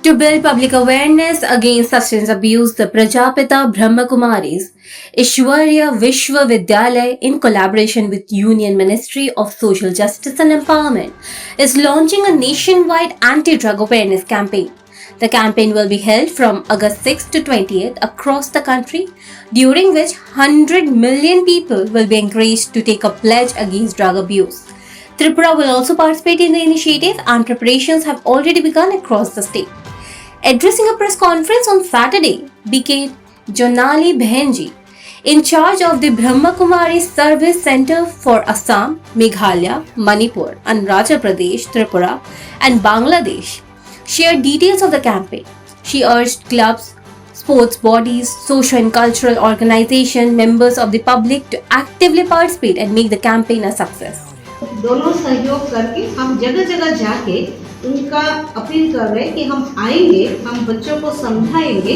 To build public awareness against substance abuse, the Prajapita Brahmakumaris Ishwarya Vishwa Vidyalaya, in collaboration with Union Ministry of Social Justice and Empowerment, is launching a nationwide anti-drug awareness campaign. The campaign will be held from August 6th to 20th across the country, during which 100 million people will be encouraged to take a pledge against drug abuse. Tripura will also participate in the initiative, and preparations have already begun across the state. Addressing a press conference on Saturday, BK Jonali Behenji, in charge of the Brahmakumari Service Center for Assam, Meghalaya, Manipur, and Raja Pradesh, Tripura, and Bangladesh, shared details of the campaign. She urged clubs, sports bodies, social and cultural organizations, members of the public to actively participate and make the campaign a success. दोनों सहयोग करके हम जगह जगह जाके उनका appeal कर रहे हैं कि हम आएंगे, हम बच्चों को समझाएंगे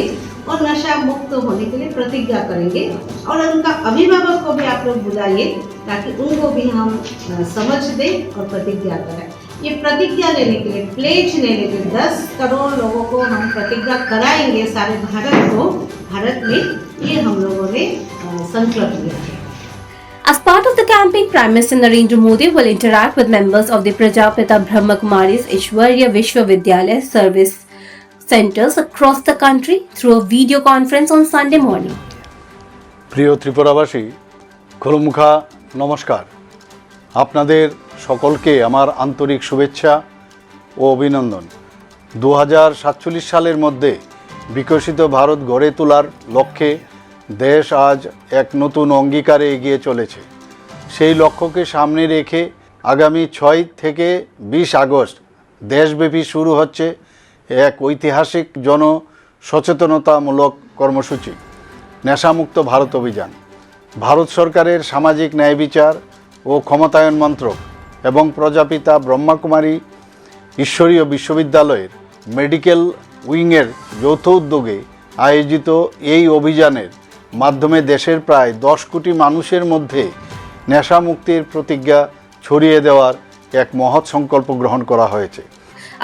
और नशा मुक्त होने के लिए प्रतिज्ञा करेंगे। और उनका अभिभावक को भी आप लोग बुलाइए ताकि उनको भी हम समझ दें और प्रतिज्ञा करें। ये प्रतिज्ञा लेने के लिए, प्लेज लेने के लिए 10 करोड़ लोगों को हम प्रतिज्ञा कराएंगे सारे भारत में। ये हम लोगों ने संकल्प लिया है। As part of the campaign, Prime Minister Narendra Modi will interact with members of the Prajapita Brahmakumaris Ishwarya Vishwa Vidyalaya service centers across the country through a video conference on Sunday morning. প্রিয় ত্রিপুরাবাসী, খোলমুখা নমস্কার। আপনাদের সকলকে আমার আন্তরিক শুভেচ্ছা ও অভিনন্দন। 2047 সালের মধ্যে বিকশিত ভারত গড়ে তোলার লক্ষ্যে দেশ আজ এক নতুন অঙ্গীকারে এগিয়ে চলেছে। সেই লক্ষ্যকে সামনে রেখে আগামী 6 থেকে 20 আগস্ট দেশব্যাপী শুরু হচ্ছে এক ঐতিহাসিক জনসচেতনতামূলক কর্মসূচি, নেশামুক্ত ভারত অভিযান। ভারত সরকারের সামাজিক ন্যায় বিচার ও ক্ষমতায়ন মন্ত্রক এবং প্রজাপিতা ব্রহ্মাকুমারী ঈশ্বরীয় বিশ্ববিদ্যালয়ের মেডিকেল উইংয়ের যৌথ উদ্যোগে আয়োজিত এই অভিযানের মাধ্যমে দেশের প্রায় 10 কোটি মানুষের মধ্যে নেশা মুক্তির প্রতিজ্ঞা ছড়িয়ে দেওয়ার এক মহৎ সংকল্প গ্রহণ করা হয়েছে।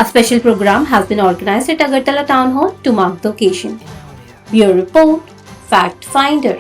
A special program has been organized at Agartala Town Hall to mark the occasion. Bureau Report, Fact Finder.